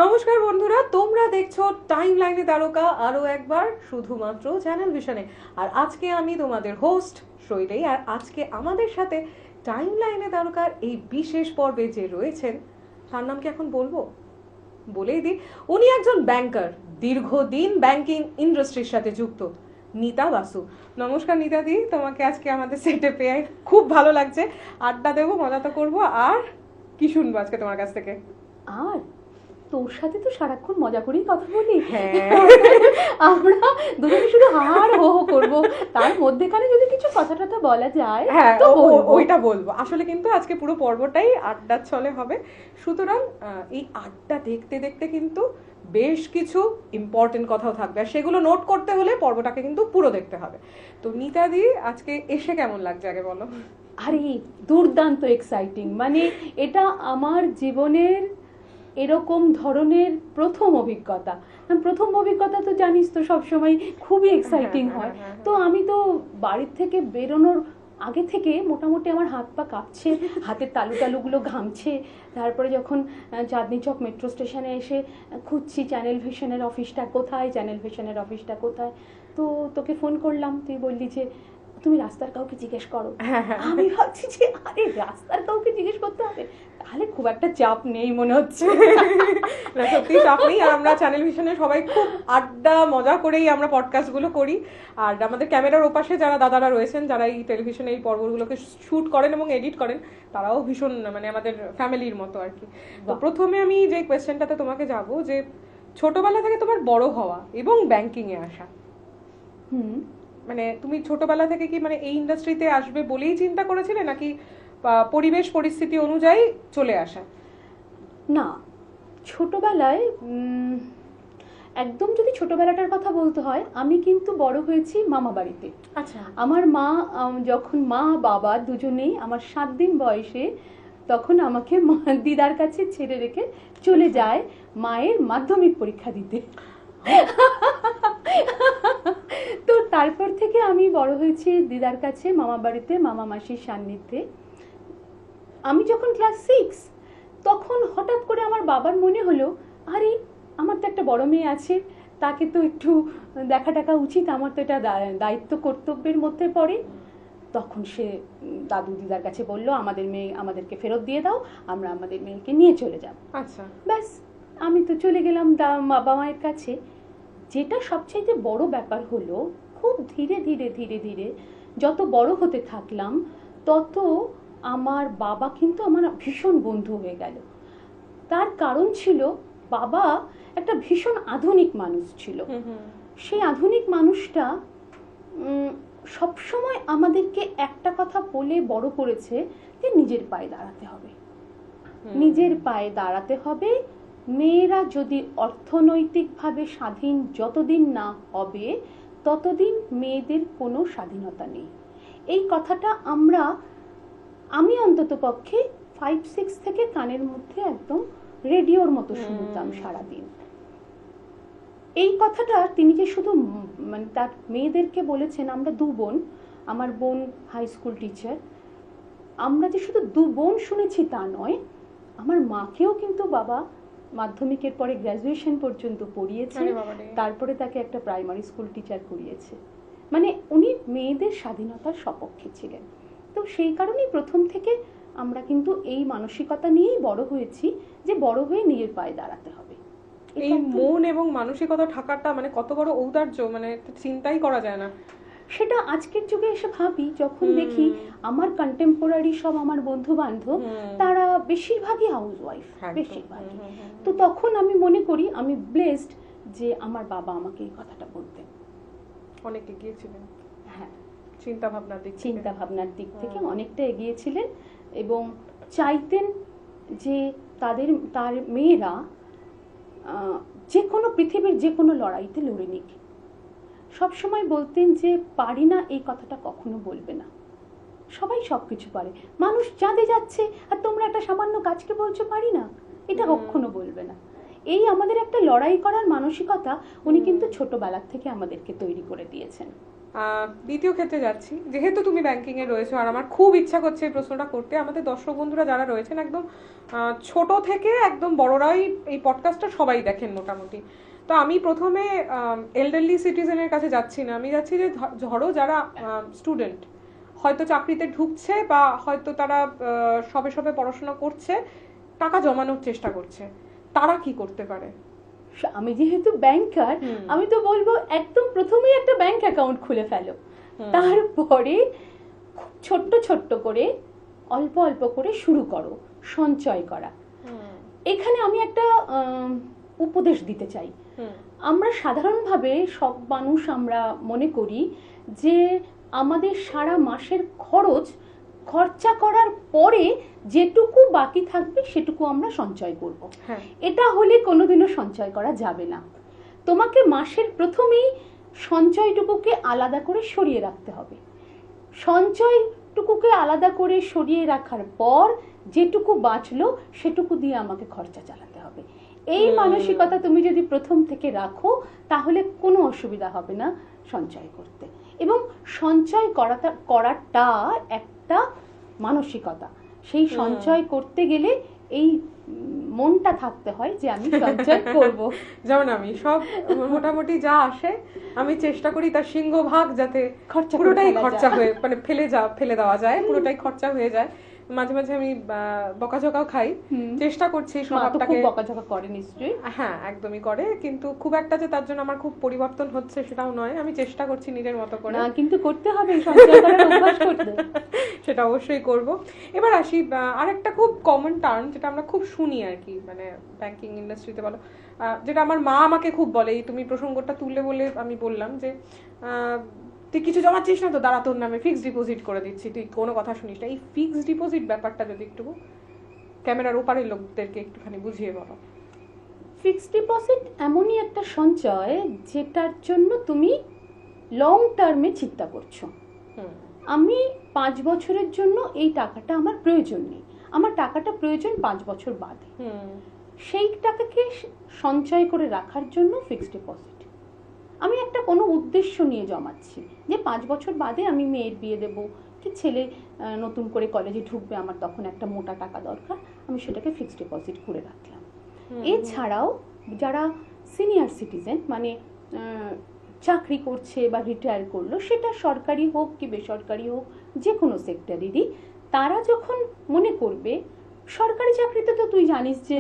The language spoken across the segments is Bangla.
নমস্কার বন্ধুরা, তোমরা দেখছো টাইম লাইনে তারকা আরো একবার শুধুমাত্র চ্যানেল ভিশনে। আর আজকে আমি তোমাদের হোস্ট শৈলী, আর আজকে আমাদের সাথে টাইম লাইনে তারকার এই বিশেষ পর্বে যে রয়েছেন, তার নাম কি এখন বলবো? বলেই দিই, উনি একজন ব্যাংকার, দীর্ঘদিন ব্যাংকিং ইন্ডাস্ট্রির সাথে যুক্ত, নিতা বাসু। নমস্কার নিতা দি, তোমাকে আজকে আমাদের সেটে পেয়ে খুব ভালো লাগছে। আড্ডা দেবো, মজা তো করবো। আর কি শুনবো আজকে তোমার কাছ থেকে? আর তোর সাথে তো সারাক্ষণ মজা করেই কথা বলি। হ্যাঁ, আমরা দুজনে শুধু হাড় হো হো করবো, তার মধ্যেখানে যদি কিছু কথা টথা বলা যায় হ্যাঁ তো বলবো। ওইটা বলবো। আসলে কিন্তু আজকে পুরো পর্বটাই আড্ডার ছলে হবে। সুতরাং এই আড্ডা দেখতে দেখতে কিন্তু বেশ কিছু ইম্পর্টেন্ট কথাও থাকবে, আর সেগুলো নোট করতে হলে পর্বটাকে কিন্তু পুরো দেখতে হবে। তো নিতাদি, আজকে এসে কেমন লাগছে আগে বলো। আরে দুর্দান্ত এক্সাইটিং, মানে এটা আমার জীবনের এরকম ধরনের প্রথম অভিজ্ঞতা। প্রথম অভিজ্ঞতা তো জানিস তো সবসময় খুবই এক্সাইটিং হয়। তো আমি তো বাড়ির থেকে বেরোনোর আগে থেকে মোটামুটি আমার হাত পা কাঁপছে, হাতের তালুগুলো ঘামছে। তারপরে যখন চাঁদনি চক মেট্রো স্টেশনে এসে খুঁজছি চ্যানেল ভিশনের অফিসটা কোথায়, চ্যানেল ভিশনের অফিসটা কোথায়। তো তোকে ফোন করলাম, তুই বললি যে তুমি রাস্তার কাউকে জিজ্ঞেস করো। আমি ভাবছি যে আরে রাস্তার কাউকে জিজ্ঞেস করতে হবে, তাহলে খুব একটা চাপ নেই মনে হচ্ছে। না, সত্যি চাপ নেই। আর আমরা চ্যানেল ভিশনে সবাই খুব আড্ডা মজা করেই আমরা পডকাস্টগুলো করি। আর আমাদের ক্যামেরার ওপাশে যারা দাদারা রয়েছেন, যারা এই টেলিভিশনে এই পর্বগুলোকে শুট করেন এবং এডিট করেন, তারাও ভীষণ মানে আমাদের ফ্যামিলির মতো আর কি। তো প্রথমে আমি যে কোয়েশ্চেনটাতে তোমাকে যাব, যে ছোটবেলা থেকে তোমার বড় হওয়া এবং ব্যাংকিংয়ে আসা, মানে তুমি ছোটবেলা থেকে কি মানে এই ইন্ডাস্ট্রিতে আসবে বলেই চিন্তা করেছিলে, নাকি পরিবেশ পরিস্থিতি অনুযায়ী চলে আসা? না, ছোটবেলায় একদম যদি ছোটবেলাটার কথা বলতে হয়, আমি কিন্তু বড় হয়েছি মামা বাড়িতে। আচ্ছা। আমার মা যখন মা বাবা দুজনেই আমার 7 দিন বয়সে, তখন আমাকে দিদার কাছে ছেড়ে রেখে চলে যায় মায়ের মাধ্যমিক পরীক্ষা দিতে। তো তারপর থেকে আমি বড় হয়েছি দিদার কাছে, মামা বাড়িতে, মামা মাসির সান্নিধ্যে। আমি যখন ক্লাস 6, তখন হঠাৎ করে আমার বাবার মনে হলো, আরে আমার তো একটা বড় মেয়ে আছে, তাকে তো একটু দেখা টাকা উচিত, আমার তো এটা দায়িত্ব কর্তব্যের মধ্যে পড়ে। তখন সে দাদু দিদার কাছে বলল, আমাদেরকে ফেরত দিয়ে দাও, আমরা আমাদের মেয়েকে নিয়ে চলে যাব। আচ্ছা। ব্যাস, আমি তো চলে গেলাম বাবা মায়ের কাছে। যেটা সবচেয়ে বড় ব্যাপার হলো, খুব ধীরে ধীরে ধীরে ধীরে যত বড় হতে থাকলাম, তত আমার বাবা কিন্তু আমার ভীষণ বন্ধু হয়ে গেল। তার কারণ ছিল, বাবা একটা ভীষণ আধুনিক মানুষ ছিল। সেই আধুনিক মানুষটা সবসময় আমাদেরকে একটা কথা বলে বড় করেছে, যে নিজের পায়ে দাঁড়াতে হবে, নিজের পায়ে দাঁড়াতে হবে। মেয়েরা যদি অর্থনৈতিকভাবে স্বাধীন যতদিন না হবে, ততদিন মেয়েদের কোনো স্বাধীনতা নেই। এই কথাটা আমি অন্তত পক্ষে 5-6 থেকে কানের মধ্যে একদম রেডিওর মতো শুনতাম সারাদিন। এই কথাটা তিনি যে শুধু মানে তার মেয়েদেরকে বলেছেন, আমরা 2 বোন, আমার বোন হাই স্কুল টিচার, আমরা যে শুধু 2 বোন শুনেছি তা নয়, আমার মাকেও কিন্তু বাবা মাধ্যমিকের পরে গ্র্যাজুয়েশন পর্যন্ত পড়িয়েছে, তারপরে তাকে একটা প্রাইমারি স্কুল টিচার করিয়েছে। মানে উনি মেয়েদের স্বাধীনতার সপক্ষে ছিলেন। তো সেই কারণেই প্রথম থেকে আমরা কিন্তু এই মানসিকতা নিয়েই বড় হয়েছি, যে বড় হয়ে নিজের পায়ে দাঁড়াতে হবে। এই মন এবং মানসিকতা থাকাটা মানে কত বড় ঔদার্য, মানে চিন্তাই করা যায় না। সেটা আজকের যুগে এসে ভাবি, যখন দেখি আমার কন্টেম্পোরারি সব আমার বন্ধু বান্ধব, তারা বেশিরভাগই হাউস ওয়াইফ, বেশিরভাগই। তো তখন আমি মনে করি আমি ব্লেসড যে আমার বাবা আমাকে এই কথাটা বলতেন। অনেক এগিয়েছিলেন। হ্যাঁ, চিন্তা ভাবনার দিক থেকে অনেকটা এগিয়েছিলেন, এবং চাইতেন যে তার মেয়েরা যে কোনো পৃথিবীর যে কোনো লড়াইতে লড়ে নিক। সবসময় বলতেন যে পারি না এই কথাটা কখনো বলবে না, সবাই সবকিছু পারে, মানুষ চাঁদে যাচ্ছে আর তোমরা একটা সামান্য কাজকে বলছো পারি না, এটা কখনো বলবে না। এই আমাদের একটা লড়াই করার মানসিকতা উনি কিন্তু ছোটবেলা থেকে আমাদেরকে তৈরি করে দিয়েছেন। দ্বিতীয় ক্ষেত্রে যাচ্ছি, যেহেতু তুমি ব্যাংকিং এ রয়েছো আর আমার খুব ইচ্ছা করছে এই প্রশ্নটা করতে, আমাদের দর্শক বন্ধুরা যারা রয়েছেন একদম ছোট থেকে একদম বড়রাই এই পডকাস্টটা সবাই দেখেন মোটামুটি। তো আমি প্রথমে এল্ডারলি সিটিজেনের কাছে যাচ্ছি না, আমি যাচ্ছি যে ধরো যারা স্টুডেন্ট, হয়তো চাকরিতে ঢুকছে বা হয়তো তারা সবে সবে পড়াশোনা করছে, টাকা জমানোর চেষ্টা করছে, তারা কি করতে পারে? আমি যেহেতু ব্যাংকার, আমি তো বলবো একদম প্রথমেই একটা ব্যাংক অ্যাকাউন্ট খুলে ফেলো, তারপরে খুব ছোট্ট ছোট্ট করে অল্প অল্প করে শুরু করো সঞ্চয় করা। এখানে আমি একটা উপদেশ দিতে চাই। আমরা সাধারণভাবে সব মানুষ আমরা মনে করি যে আমাদের সারা মাসের খরচা করার পরে যেটুকু বাকি থাকবে সেটুকু আমরা সঞ্চয় করব। এটা হলে কোনোদিনও সঞ্চয় করা যাবে না। তোমাকে মাসের প্রথমেই সঞ্চয়টুকুকে আলাদা করে সরিয়ে রাখতে হবে। সঞ্চয়টুকুকে আলাদা করে সরিয়ে রাখার পর যেটুকু বাঁচলো সেটুকু দিয়ে আমাকে খরচা চালাতে হবে। এই মানসিকতা তুমি যদি প্রথম থেকে রাখো তাহলে কোনো অসুবিধা হবে না সঞ্চয় করতে। এবং সঞ্চয় করাটা একটা মানসিকতা। সেই সঞ্চয় করতে গেলে এই মনটা থাকতে হয় যে আমি সঞ্চয় করব। যেমন আমি সব মোটামুটি যা আসে আমি চেষ্টা করি তার সিংহভাগ যাতে পুরোটাই খরচা হয়ে মানে ফেলে দেওয়া যায়, পুরোটাই খরচা হয়ে যায়। মাঝে মাঝে আমি বকাঝকাও খাই, চেষ্টা করছি স্বভাবটাকে। বকাঝকা করে নিশ্চয়ই? হ্যাঁ, একদমই করে, কিন্তু খুব একটা যে তার জন্য আমার খুব পরিবর্তন হচ্ছে সেটাও নয়। আমি চেষ্টা করছি নিজের মতো করে। না, কিন্তু করতে হবে, সঞ্চয় করার অভ্যাস করতে। সেটা অবশ্যই করব। এবার আসি আরেকটা খুব কমন টার্ম যেটা আমরা খুব শুনি আর কি, মানে ব্যাংকিং ইন্ডাস্ট্রিতে বলো, যেটা আমার মা আমাকে খুব বলে, এই তুমি প্রসঙ্গটা তুললে বলে আমি বললাম যে তুই কিছু জমাচ্ছিস না তো, দাঁড়া তোর নামে ফিক্সড ডিপোজিট করে দিচ্ছি, তুই কোনো কথা শুনিস না। এই ফিক্সড ডিপোজিট ব্যাপারটা যদি একটু ক্যামেরার ওপারের লোকদেরকে একটুখানি বুঝিয়ে বলো। ফিক্সড ডিপোজিট এমনই একটা সঞ্চয় যেটার জন্য তুমি লং টার্মে চিন্তা করছো। আমি 5 বছরের জন্য এই টাকাটা আমার প্রয়োজন নেই, আমার টাকাটা প্রয়োজন 5 বছর বাদে। সেই টাকাকে সঞ্চয় করে রাখার জন্য ফিক্সড ডিপোজিট। আমি একটা কোনো উদ্দেশ্য নিয়ে জমাচ্ছি যে 5 বছর বাদে আমি মেয়ের বিয়ে দেব, কি ছেলে নতুন করে কলেজে ঢুকবে, আমার তখন একটা মোটা টাকা দরকার, আমি সেটাকে ফিক্সড ডিপোজিট করে রাখলাম। এছাড়াও যারা সিনিয়র সিটিজেন, মানে চাকরি করছে বা রিটায়ার করলো, সেটা সরকারি হোক কি বেসরকারি হোক, যে কোনো সেক্টরেরই, তারা যখন মনে করবে, সরকারি চাকরিতে তো তুই জানিস যে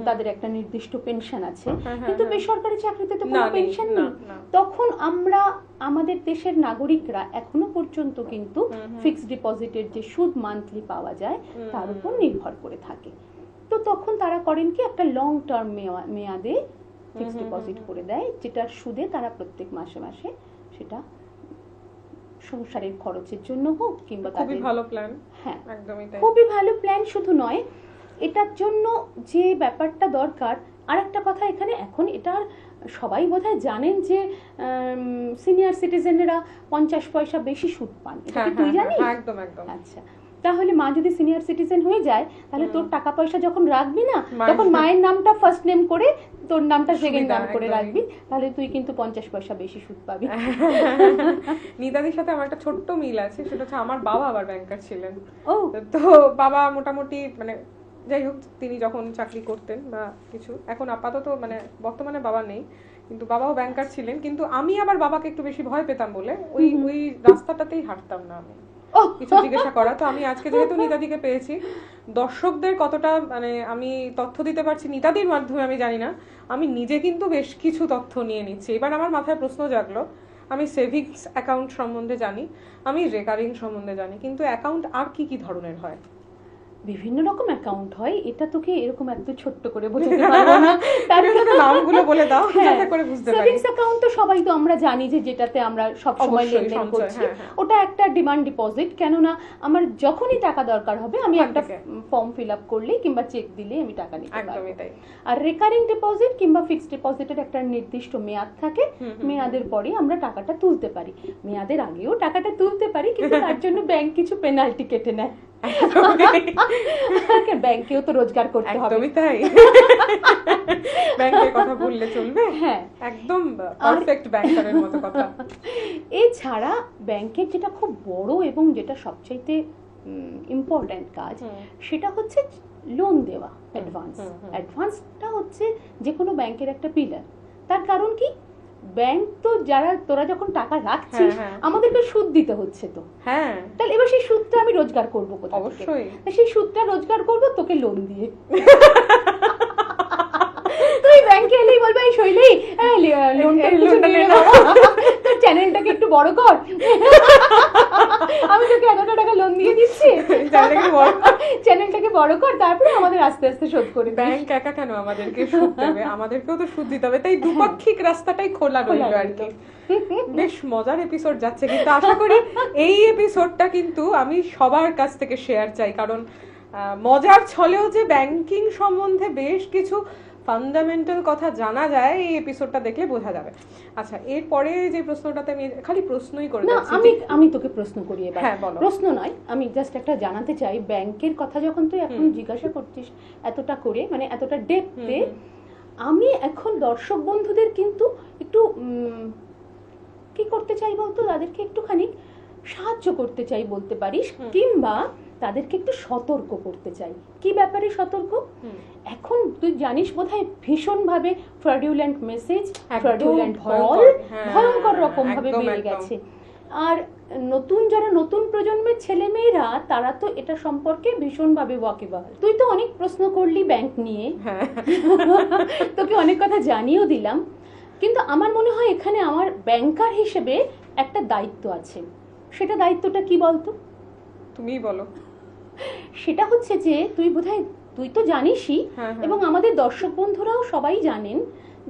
তাদের একটা নির্দিষ্ট পেনশন আছে, কিন্তু বেসরকারি চাকরিতে তো কোনো পেনশন নেই, তখন আমরা আমাদের দেশের নাগরিকরা এখনো পর্যন্ত কিন্তু ফিক্সড ডিপোজিটের যে সুদ মান্থলি পাওয়া যায় তার উপর নির্ভর করে থাকে। তো তখন তারা করেন কি, একটা লং টার্ম মেয়াদে ফিক্সড ডিপোজিট করে দেয়, যেটার সুদে তারা প্রত্যেক মাসে মাসে সেটা সংসারের খরচের জন্য হোক কিংবা খুবই ভালো প্ল্যান। হ্যাঁ, একদমই তাই, খুবই ভালো প্ল্যান। শুধু নয়, এটার জন্য যে ব্যাপারটা দরকার, আর একটা কথা এখানে, এখন এটা সবাই বোধহয় জানেন যে সিনিয়র সিটিজেনরা 50 পয়সা বেশি সুদ পান, এটা কি তুই জানিস? একদম একদম। আচ্ছা, তাহলে মা যদি সিনিয়র সিটিজেন হয়ে যায়, তাহলে তোর টাকা পয়সা যখন রাখবি না, তখন মায়ের নামটা ফার্স্ট নেম করে তোর নামটা সেকেন্ড নাম করে রাখবি, তাহলে তুই কিন্তু 50 পয়সা বেশি সুদ পাবি। নিদাদির সাথে আমার একটা ছোট্ট মিল আছে, সেটা হচ্ছে আমার বাবা আবার ব্যাংকার ছিলেন। ও, তো বাবা মোটামুটি মানে যাই হোক, তিনি যখন চাকরি করতেন বা কিছু, এখন আপাতত মানে বর্তমানে বাবা নেই, কিন্তু বাবাও ব্যাংকার ছিলেন। কিন্তু আমি আবার বাবাকে একটু বেশি ভয় পেতাম বলে ওই রাস্তাটাতেই হাঁটতাম না আমি কিছু জিজ্ঞাসা করা। তো আমি আজকে যেহেতু নিতাদিকে পেয়েছি, দর্শকদের কতটা মানে আমি তথ্য দিতে পারছি নিতাদির মাধ্যমে আমি জানি না, আমি নিজে কিন্তু বেশ কিছু তথ্য নিয়ে নিচ্ছি। এবার আমার মাথায় প্রশ্ন জাগলো, আমি সেভিংস অ্যাকাউন্ট সম্বন্ধে জানি, আমি রেকারিং সম্বন্ধে জানি, কিন্তু অ্যাকাউন্ট আর কি কি ধরনের হয়? বিভিন্ন রকম অ্যাকাউন্ট হয়, এটা তোকে এরকম এত ছোট্ট করে বোঝাতে পারবো না, তার নামগুলো বলে দাও যাতে করে বুঝতে পারি। সেভিংস অ্যাকাউন্ট তো সবাই তো আমরা জানি যে যেটাতে আমরা সব সময় লেনদেন করছি, ওটা একটা ডিমান্ড ডিপোজিট। কেননা আমার যখনই টাকা দরকার হবে আমি একটা ফর্ম ফিল আপ করলেই কিংবা চেক দিলেই আমি টাকা নিতে পারবো। আর রেকারিং ডিপোজিট কিংবা ফিক্সড ডিপোজিটের একটা নির্দিষ্ট মেয়াদ থাকে, মেয়াদের পরে আমরা টাকাটা তুলতে পারি, মেয়াদের আগেও টাকাটা তুলতে পারি, কিন্তু তার জন্য ব্যাংক কিছু পেনাল্টি কেটে নেয়। ব্যাংকেও তো রোজগার করতে হবে। একদমই তাই। ব্যাংকের কথা বললে চলবে? হ্যাঁ, একদম পারফেক্ট ব্যাংকারের মতো কথা। এছাড়া ব্যাংকের যেটা খুব বড় এবং যেটা সবচাইতে ইম্পর্ট্যান্ট কাজ, সেটা হচ্ছে লোন দেওয়া, অ্যাডভান্স। অ্যাডভান্সটা হচ্ছে যে কোনো ব্যাংকের একটা পিলার। তার কারণ কি, ব্যাংক তো তোরা যখন টাকা রাখছিস, আমাদেরকে সুদ দিতে হচ্ছে, তো হ্যাঁ, তাহলে এবার সেই সুদটা আমি রোজগার করবো কোথা থেকে? অবশ্যই সেই সুদটা রোজগার করবো তোকে লোন দিয়ে। তুই ব্যাংকে এলেই বলবে, এই শৈলী লোনটা তোর চ্যানেলটাকে একটু বড় কর, আমি তোকে এতটা টাকা লোন দিয়ে দিচ্ছি, চ্যানেলটাকে বড় কর, তারপরে আমাদের আস্তে আস্তে শোধ করে। ব্যাংক একা কেন আমাদেরকে সুদ দেবে, আমাদেরকেও তো সুদ দিতে হবে, তাই দুপাক্ষিক রাস্তাটাই খোলা রইল আর কি। বেশ মজার এপিসোড যাচ্ছে, কিন্তু আশা করি এই এপিসোডটা কিন্তু আমি সবার কাছ থেকে শেয়ার চাই, কারণ মজার ছলেও যে ব্যাংকিং সম্বন্ধে বেশ কিছু ফান্ডামেন্টাল কথা জানা যায় এই এপিসোডটা দেখলে বোঝা যাবে। আচ্ছা, এরপরে যে প্রশ্নটাতে আমি খালি প্রশ্নই করে যাচ্ছি। আমি তোকে প্রশ্ন করি এবার। হ্যাঁ, বলো। প্রশ্ন নয়, আমি জাস্ট একটা জানাতে চাই, ব্যাংকের কথা যখন তুই এখন জিজ্ঞাসা করছিস এতটা করে, মানে এতটা ডেপথে, আমি এখন দর্শক বন্ধুদের কিন্তু একটু কি করতে চাই বলতো, তাদেরকে একটুখানি সাহায্য করতে চাই বলতে পারিস, কিংবা তাদেরকে একটু সতর্ক করতে চাই। কি ব্যাপারে সতর্ক? এখন তুই জানিস বোধহয় ভীষণ ভাবে ফ্রডুলেন্ট মেসেজ, ফ্রডুলেন্ট কল ভয়ঙ্কর রকম ভাবে বেড়ে গেছে। আর যারা নতুন প্রজন্মের ছেলে মেয়েরা, তারা তো এটা সম্পর্কে ভীষণ ভাবে ওয়াকিবহাল। তুই তো অনেক প্রশ্ন করলি ব্যাংক নিয়ে, তোকে অনেক কথা জানিয়েও দিলাম, কিন্তু আমার মনে হয় এখানে আমার ব্যাংকার হিসেবে একটা দায়িত্ব আছে। সেটা দায়িত্বটা কি বলতো? তুমিই বলো। সেটা হচ্ছে যে তুই তো জানিসই, এবং আমাদের দর্শক বন্ধুরাও সবাই জানেন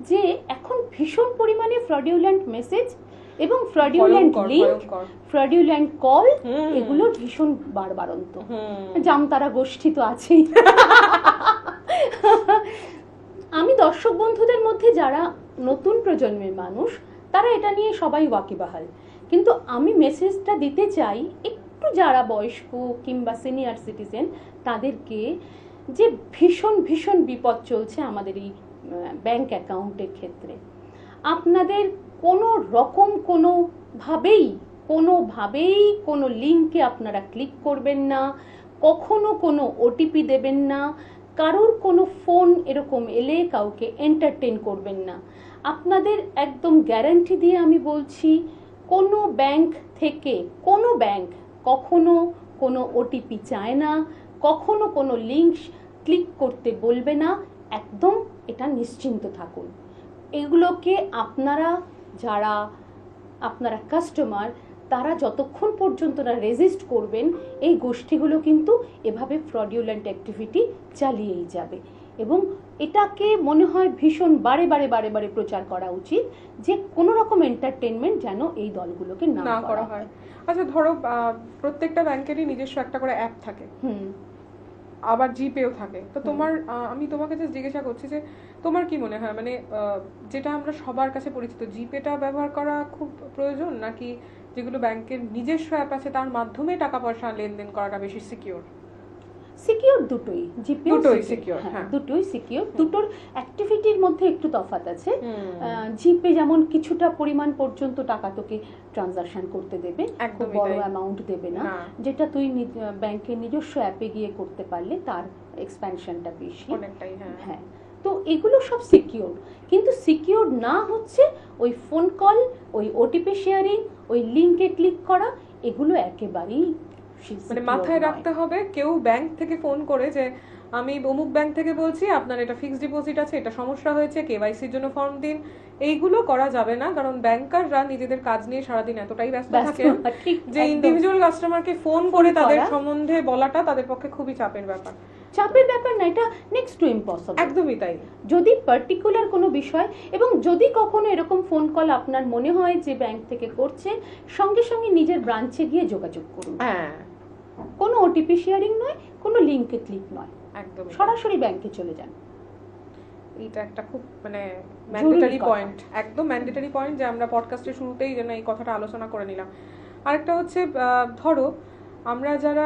যে এখন ভীষণ পরিমাণে ফ্রডুলেন্ট মেসেজ এবং ফ্রডুলেন্ট লিংক, ফ্রডুলেন্ট কল, এগুলো ভীষণ বাড়বাড়ন্ত। জামতারা গোষ্ঠী তো আছেই। আমি দর্শক বন্ধুদের মধ্যে যারা নতুন প্রজন্মের মানুষ, তারা এটা নিয়ে সবাই ওয়াকিবহাল, কিন্তু আমি মেসেজটা দিতে চাই একটু যারা বয়স্ক কিংবা সিনিয়র সিটিজেন, তাদেরকে, যে ভীষণ ভীষণ বিপদ চলছে আমাদের এই ব্যাংক অ্যাকাউন্টের ক্ষেত্রে। আপনাদের কোনোভাবেই কোনো লিঙ্কে আপনারা ক্লিক করবেন না, কখনো কোনো ওটিপি দেবেন না, কারোর কোনো ফোন এরকম এলে কাউকে এন্টারটেইন করবেন না। আপনাদের একদম গ্যারান্টি দিয়ে আমি বলছি, কোনো ব্যাংক কখনো কোনো ওটিপি চায় না, কখনো কোনো লিঙ্ক ক্লিক করতে বলবে না, একদম এটা নিশ্চিন্ত থাকুন। এগুলোকে যারা আপনারা কাস্টমার, তারা যতক্ষণ পর্যন্ত না রেজিস্ট করবেন, এই গোষ্ঠীগুলো কিন্তু এভাবে ফ্রডুলেন্ট অ্যাক্টিভিটি চালিয়েই যাবে, এবং এটাকে মনে হয় ভীষণ বারে বারে প্রচার করা উচিত যে কোনো রকম এন্টারটেনমেন্ট যেন এই দলগুলোকে না করা হয়। আচ্ছা, ধরো প্রত্যেকটা ব্যাংকেরই নিজস্ব একটা করে অ্যাপ থাকে, আবার জিপেও থাকে, তো আমি তোমাকে জাস্ট জিজ্ঞাসা করছি যে তোমার কি মনে হয়, মানে যেটা আমরা সবার কাছে পরিচিত জিপেটা ব্যবহার করা খুব প্রয়োজন, নাকি যেগুলো ব্যাংকের নিজস্ব অ্যাপ আছে তার মাধ্যমে টাকা পয়সা লেনদেন করাটা বেশি সিকিউর? সিকিউর দুটোই, দুটোই সিকিউর। দুটোর অ্যাক্টিভিটির মধ্যে একটু তফাৎ আছে। জিপে যেমন কিছুটা পরিমাণ পর্যন্ত টাকা তোকে ট্রানজাকশন করতে দেবে, খুব বড় অ্যামাউন্ট দেবে না, যেটা তুই ব্যাংকের নিজস্ব অ্যাপে গিয়ে করতে পারলে তার এক্সপ্যানশনটা বেশি অনেকটাই। হ্যাঁ, তো এগুলো সব সিকিউর, কিন্তু সিকিউর না হচ্ছে ওই ফোন কল, ওই ওটিপি শেয়ারিং, ওই লিংকে ক্লিক করা, এগুলো একেবারেই মানে মাথায় রাখতে হবে। কেউ ব্যাংক থেকে ফোন করে যে আমি অমুক ব্যাংক থেকে বলছি, আপনার এটা ফিক্সড ডিপোজিট আছে, এটা সমস্যা হয়েছে, কেওয়াইসির জন্য ফর্ম দিন, এইগুলো করা যাবে না, কারণ ব্যাংকাররা নিজেদের কাজ নিয়ে সারাদিন এতটাই ব্যস্ত থাকে যে ইন্ডিভিজুয়াল কাস্টমারকে ফোন করে তাদের সম্বন্ধে বলাটা তাদের পক্ষে খুবই চাপের ব্যাপার না, এটা নেক্সট টু ইম্পসিবল। একদমই তাই। যদি পার্টিকুলার কোনো বিষয়, এবং যদি কখনো এরকম ফোন কল আপনার মনে হয় যে ব্যাংক থেকে করছে, সঙ্গে সঙ্গে নিজের ব্রাঞ্চে গিয়ে যোগাযোগ করুন। হ্যাঁ, কোনো ওটিপি শেয়ারিং নয়, কোনো লিংকে ক্লিক নয়, একদম সরাসরি ব্যাংকে চলে যান। এটা একটা খুব মানে ম্যান্ডেটরি পয়েন্ট, একদম ম্যান্ডেটরি পয়েন্ট, যে আমরা পডকাস্টের শুরুতেই যেন এই কথাটা আলোচনা করে নিলাম। আরেকটা হচ্ছে, ধরো আমরা যারা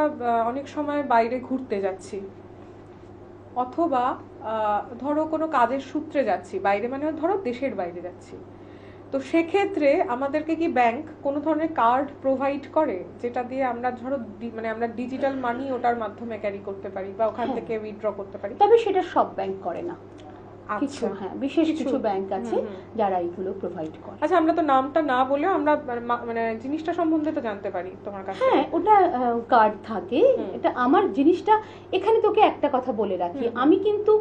অনেক সময় বাইরে ঘুরতে যাচ্ছি অথবা ধরো কোনো কাজের সূত্রে যাচ্ছি, বাইরে মানে ধরো দেশের বাইরে যাচ্ছি, তো সেক্ষেত্রে আমাদেরকে কি ব্যাংক কোনো ধরনের কার্ড প্রোভাইড করে যেটা দিয়ে আমরা ধরো মানে আমরা ডিজিটাল মানি ওটার মাধ্যমে ক্যারি করতে পারি বা ওখান থেকে উইথড্র করতে পারি? তবে সেটা সব ব্যাংক করে না, কিছু আচ্ছা, হ্যাঁ বিশেষ কিছু ব্যাংক আছে যারা এইগুলো প্রোভাইড করে। আচ্ছা, আমরা তো নামটা না বলেও আমরা মানে জিনিসটা সম্বন্ধে তো জানতে পারি তোমার কাছে। হ্যাঁ, ওটা কার্ড থাকে। এটা আমার জিনিসটা, এখানে তোকে একটা কথা বলে রাখি, আমি কিন্তু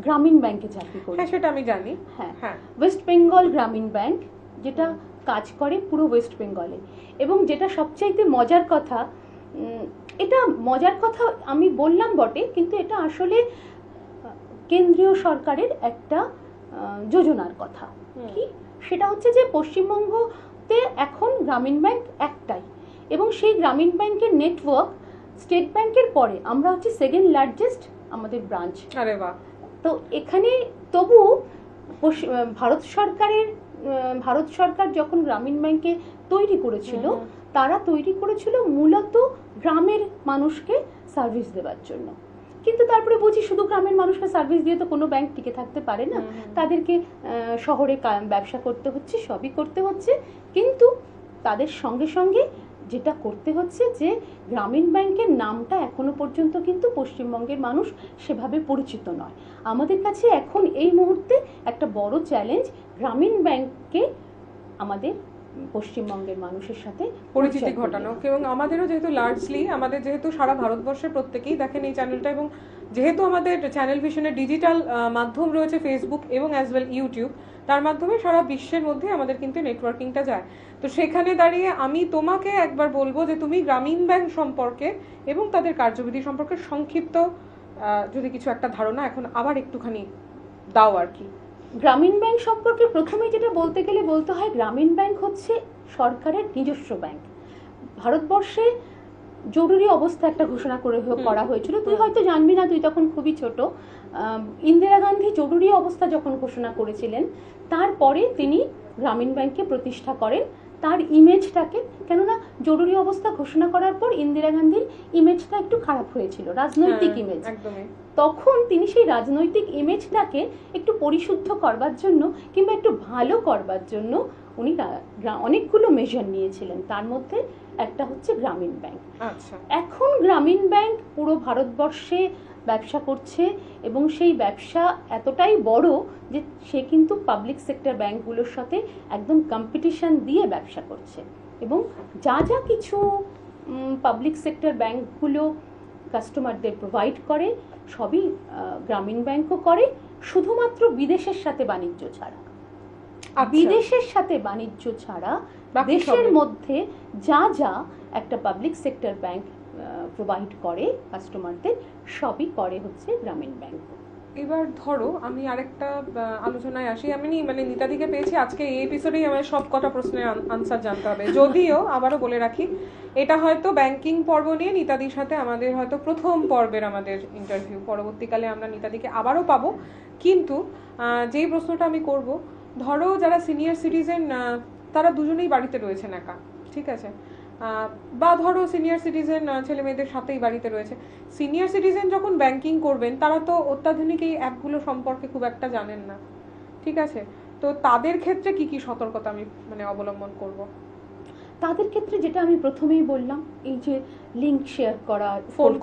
গ্রামীণ ব্যাংকে চাকরি করি। হ্যাঁ, সেটা আমি জানি। হ্যাঁ, ওয়েস্ট বেঙ্গল গ্রামীণ ব্যাংক, যেটা কাজ করে পুরো ওয়েস্ট বেঙ্গলে। এবং যেটা সবচাইতে মজার কথা, এটা মজার কথা আমি বললাম বটে, কিন্তু এটা আসলে কেন্দ্রীয় সরকারের একটা যোজনার কথা। কি সেটা হচ্ছে যে পশ্চিমবঙ্গতে এখন গ্রামীণ ব্যাংক একটাই, এবং সেই গ্রামীণ ব্যাংকের নেটওয়ার্ক স্টেট ব্যাংকের পরে আমরা হচ্ছে সেকেন্ড লার্জেস্ট আমাদের ব্রাঞ্চ। আরে বাহ! তো এখানে তবু ভারত সরকার যখন গ্রামীণ ব্যাংকে তৈরি করেছিল, তারা তৈরি করেছিল মূলত গ্রামের মানুষকে সার্ভিস দেওয়ার জন্য। কিন্তু তারপরে বুঝি শুধু গ্রামের মানুষকে সার্ভিস দিয়ে তো কোনো ব্যাংক টিকে থাকতে পারে না, তাদেরকে শহরে ব্যবসা করতে হচ্ছে, সবই করতে হচ্ছে। কিন্তু তাদের সঙ্গে সঙ্গে যেটা করতে হচ্ছে যে গ্রামীণ ব্যাংকের নামটা এখনো পর্যন্ত কিন্তু পশ্চিমবঙ্গের মানুষ সেভাবে পরিচিত নয়। আমাদের কাছে এখন এই মুহূর্তে একটা বড় চ্যালেঞ্জ গ্রামীণ ব্যাংককে আমাদের পশ্চিমবঙ্গের মানুষের সাথে পরিচিতি ঘটানো। এবং আমাদেরও যেহেতু লার্জলি আমাদের যেহেতু সারা ভারতবর্ষের প্রত্যেকেই দেখেন এই চ্যানেলটা, এবং যেহেতু আমাদের চ্যানেল ভিশনের ডিজিটাল মাধ্যম রয়েছে ফেসবুক এবং অ্যাজ ওয়েল ইউটিউব, তার মাধ্যমে সারা বিশ্বের মধ্যে আমাদের কিন্তু নেটওয়ার্কিংটা যায়। তো সেখানে দাঁড়িয়ে আমি তোমাকে একবার বলবো যে তুমি গ্রামীণ ব্যাংক সম্পর্কে এবং তাদের কার্যবিধি সম্পর্কে সংক্ষিপ্ত যদি কিছু একটা ধারণা এখন আবার একটুখানি দাও আর কি। গ্রামীণ ব্যাংক সম্পর্কে প্রথমে যেটা বলতে গেলে বলতে হয়, গ্রামীণ ব্যাংক হচ্ছে সরকারের নিজস্ব ব্যাংক। ভারতবর্ষে জরুরি অবস্থা একটা ঘোষণা করা হয়েছিল, তুই হয়তো জানবি না, তুই তখন খুবই ছোট। ইন্দিরা গান্ধী জরুরি অবস্থা যখন ঘোষণা করেছিলেন, তারপরে তিনি গ্রামীণ ব্যাংককে প্রতিষ্ঠা করেন তার ইমেজটাকে, কেননা জরুরি অবস্থা ঘোষণা করার পর ইন্দিরা গান্ধীর ইমেজটা একটু খারাপ হয়েছিল, রাজনৈতিক ইমেজ। তখন তিনি সেই রাজনৈতিক ইমেজটাকে একটু পরিশুদ্ধ করবার জন্য কিংবা একটু ভালো করবার জন্য উনি অনেকগুলো মেজার নিয়েছিলেন, তার মধ্যে একটা হচ্ছে গ্রামীণ ব্যাংক। এখন গ্রামীণ ব্যাংক পুরো ভারতবর্ষে ব্যবসা করছে, এবং সেই ব্যবসা এতটাই বড় যে সে কিন্তু পাবলিক সেক্টর ব্যাংকগুলোর সাথে একদম কম্পিটিশন দিয়ে ব্যবসা করছে। এবং যা যা কিছু পাবলিক সেক্টর ব্যাংকগুলো কাস্টমারদের প্রোভাইড করে সবই গ্রামীণ ব্যাংকও করে, শুধুমাত্র বিদেশের সাথে বাণিজ্য ছাড়া। বিদেশের সাথে বাণিজ্য ছাড়া দেশের মধ্যে যা যা একটা পাবলিক সেক্টর ব্যাংক প্রোভাইড করে কাস্টমারদের, সবই করে হচ্ছে গ্রামীণ ব্যাংক। এবার ধরো আমি আরেকটা আলোচনায় আসি। আমি মানে নিতাদিকে পেয়েছি আজকে এই এপিসোডেই আমার সব কটা প্রশ্নের আনসার জানতে হবে। যদিও আবারও বলে রাখি, এটা হয়তো ব্যাংকিং পর্ব নিয়ে নিতাদির সাথে আমাদের হয়তো প্রথম পর্বের আমাদের ইন্টারভিউ। পরবর্তীকালে আমরা নিতাদিকে আবারও পাবো। কিন্তু যেই প্রশ্নটা আমি করব, ধরো যারা সিনিয়র সিটিজেন তারা দুজনেই বাড়িতে রয়েছেন একা, ঠিক আছে, বা ধরো সিনিয়র সিটিজেন ছেলে মেয়েদের সাথেই বাড়িতে রয়েছে। সিনিয়র সিটিজেন যখন ব্যাংকিং করবেন তারা তো অত্যাধুনিক এই অ্যাপগুলো সম্পর্কে খুব একটা জানেন না, ঠিক আছে, তো তাদের ক্ষেত্রে কি কি সতর্কতা আমি মানে অবলম্বন করব? তাদের ক্ষেত্রে যেটা আমি প্রথমেই বললাম, এই যে লিংক শেয়ার করা, ফোন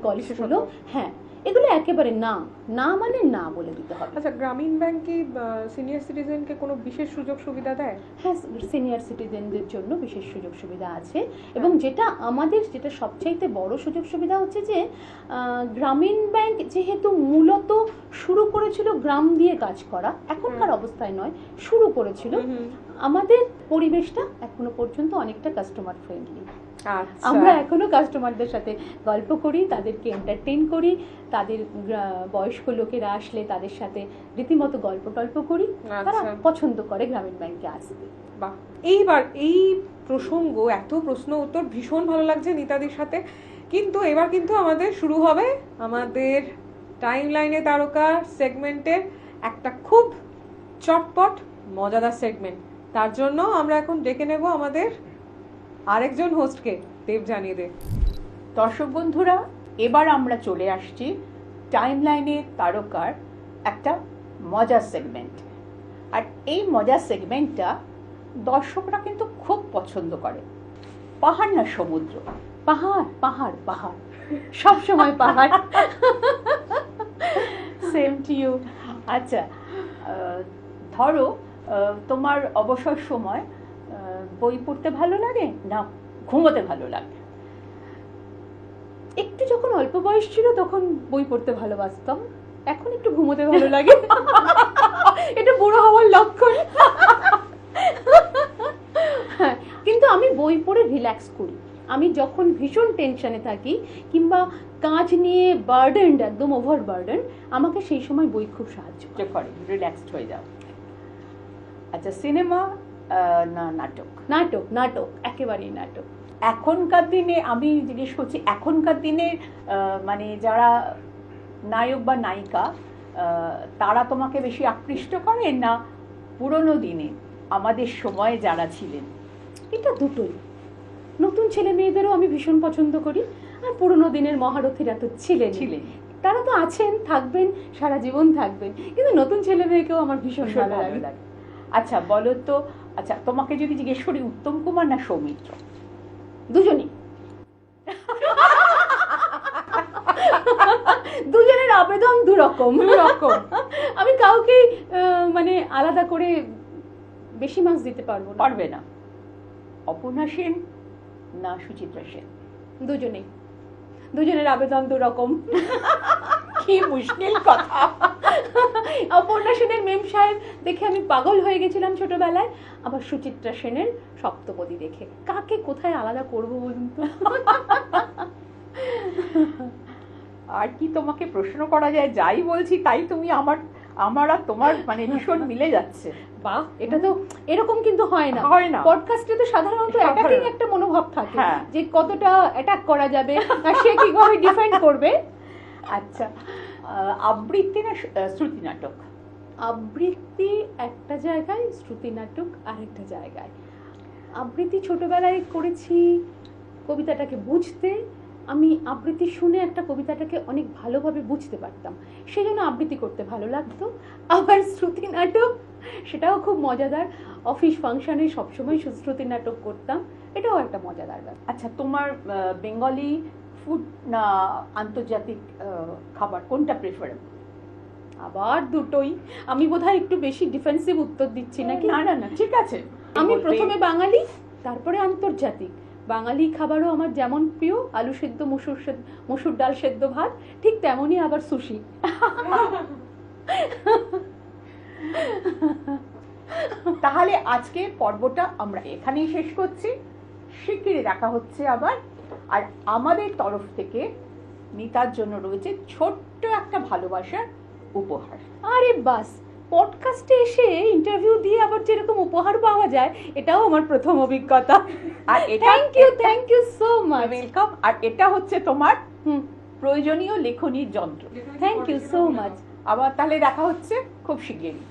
কলগুলো, হ্যাঁ, এগুলো একেবারে না মানে না বলে দিতে হবে। আচ্ছা, গ্রামীণ ব্যাংক কি সিনিয়র সিটিজেনকে কোনো বিশেষ সুযোগ সুবিধা দেয়? হ্যাঁ, সিনিয়র সিটিজেনদের জন্য বিশেষ সুযোগ সুবিধা আছে। এবং যেটা সবচাইতে বড় সুযোগ সুবিধা হচ্ছে যে গ্রামীণ ব্যাংক যেহেতু মূলত শুরু করেছিল গ্রাম দিয়ে কাজ করা, এখনকার অবস্থায় নয়, শুরু করেছিল, আমাদের পরিবেশটা এখনো পর্যন্ত অনেকটা কাস্টমার ফ্রেন্ডলি। আমরা এখনো কাস্টমারদের সাথে গল্প করি, তাদেরকে এন্টারটেইন করি, তাদের বয়স্ক লোকেরা আসলে তাদের সাথে রীতিমতো গল্প করি, তারা পছন্দ করে গ্রামীণ ব্যাংকে আসতে। বাহ, এইবার এই প্রসঙ্গ, এত প্রশ্ন উত্তর ভীষণ ভালো লাগছে নিতাদির সাথে। কিন্তু এবার কিন্তু আমাদের শুরু হবে আমাদের টাইম লাইনে তারকা সেগমেন্টের একটা খুব চটপট মজাদার সেগমেন্ট। তার জন্য আমরা এখন ডেকে নেব আমাদের আরেকজন হোস্টকে দেব জানিয়ে দে। দর্শক বন্ধুরা, এবার আমরা চলে আসছি টাইমলাইনে তারকার একটা মজার সেগমেন্ট। আর এই মজার সেগমেন্টটা দর্শকরা কিন্তু খুব পছন্দ করে। পাহাড় না সমুদ্র? পাহাড় পাহাড় পাহাড়, সব সময় পাহাড়। Same to you. আচ্ছা, ধরো তোমার অবসর সময় বই পড়তে ভালো লাগে না ঘুমোতে ভালো লাগে? একটু যখন অল্প বয়স ছিল তখন বই পড়তে ভালোবাসতাম, এখন একটু ঘুমোতে ভালো লাগে। এটা বুড়ো হওয়ার লক্ষণ। হ্যাঁ, কিন্তু আমি বই পড়ে রিল্যাক্স করি। আমি যখন ভীষণ টেনশনে থাকি কিংবা কাজ নিয়ে বার্ডেন্ড, একদম ওভার বার্ডেন, আমাকে সেই সময় বই খুব সাহায্য করে। রিল্যাক্সড হয়ে যাও। আচ্ছা, সিনেমা না নাটক? নাটক, নাটক, একেবারেই নাটক। এখনকার দিনে আমি জিজ্ঞেস করছি, এখনকার দিনে মানে যারা নায়ক বা নায়িকা তারা তোমাকে বেশি আকৃষ্ট করে না পুরনো দিনে আমাদের সময়ে যারা ছিলেন? এটা দুটোই। নতুন ছেলে মেয়েদেরও আমি ভীষণ পছন্দ করি, আর পুরোনো দিনের মহারথীরা তো ছিলেন, তারা তো আছেন, থাকবেন, সারা জীবন থাকবেন, কিন্তু নতুন ছেলে মেয়েকেও আমার ভীষণ ভালো লাগে। আচ্ছা বলো তো, আচ্ছা তোমাকে যদি জিজ্ঞেস করি উত্তম কুমার না সৌমিত্র? দুজনই। দুজনের আবেদন দুরকম। আমি কাউকে মানে আলাদা করে বেশি মার্কস দিতে পারবে না। অপর্ণা সেন না সুচিত্রা সেন? দুজনেই। দুজনের আবেদন দুরকম। কি মুশকিল কথা। অপর্ণা সেনের মেম সাহেব দেখে আমি পাগল হয়ে গেছিলাম ছোটবেলায়, আবার সুচিত্রা সেনের সপ্তপদী দেখে। কাকে কোথায় আলাদা করবো বলুন তো? আর কি তোমাকে প্রশ্ন করা যায়? যাই বলছি তাই তুমি আমার আর তোমার মানে ভীষণ মিলে যাচ্ছে। বাহ, এটা তো এরকম কিন্তু হয় না। পডকাস্টে তো সাধারণত অ্যাটাকিং একটা মনোভাব থাকে, যে কতটা অ্যাটাক করা যাবে আর সে কিভাবে ডিফেন্ড করবে। আচ্ছা, আবৃত্তি না শ্রুতি নাটক? আবৃত্তি একটা জায়গায়, শ্রুতি নাটক আরেকটা জায়গায়। আবৃত্তি ছোটবেলায় করেছি কবিতাটাকে বুঝতে, আমি আবৃত্তি শুনে একটা কবিতাটাকে অনেক ভালোভাবে বুঝতে পারতাম, সেই জন্য আবৃত্তি করতে ভালো লাগতো। আবার শ্রুতি নাটক, সেটাও খুব মজাদার। অফিস ফাংশনে সবসময় শ্রুতি নাটক করতাম, এটাও একটা মজাদার ব্যাপার। আচ্ছা, তোমার বেঙ্গলি ফুড না আন্তর্জাতিক খাবার, কোনটা প্রেফারেবল? আবার দুটোই। আমি বোধহয় একটু বেশি ডিফেন্সিভ উত্তর দিচ্ছি নাকি? না, ঠিক আছে। আমি প্রথমে বাঙালি, তারপরে আন্তর্জাতিক। বাঙালি খাবারও আমার যেমন প্রিয়, আলু সেদ্ধ, মসুর ডাল সেদ্ধ ভাত, ঠিক তেমনই আবার সুশি। তাহলে আজকে পর্বটা আমরা এখানেই শেষ করছি। শিগগিরই দেখা হচ্ছে আবার। আর আমাদের তরফ থেকে মিতার জন্য রয়েছে ছোট্ট একটা ভালোবাসার উপহার। আরে বাস, পডকাস্টে এসে ইন্টারভিউ দিয়ে আবার যেরকম উপহার পাওয়া যায়, এটাও আমার প্রথম অভিজ্ঞতা। আর thank you so much. Welcome. আর এটা হচ্ছে তোমার প্রয়োজনীয় লেখনীর যন্ত্র। Thank you so much. আবার তাহলে দেখা হচ্ছে খুব শিগগিরই।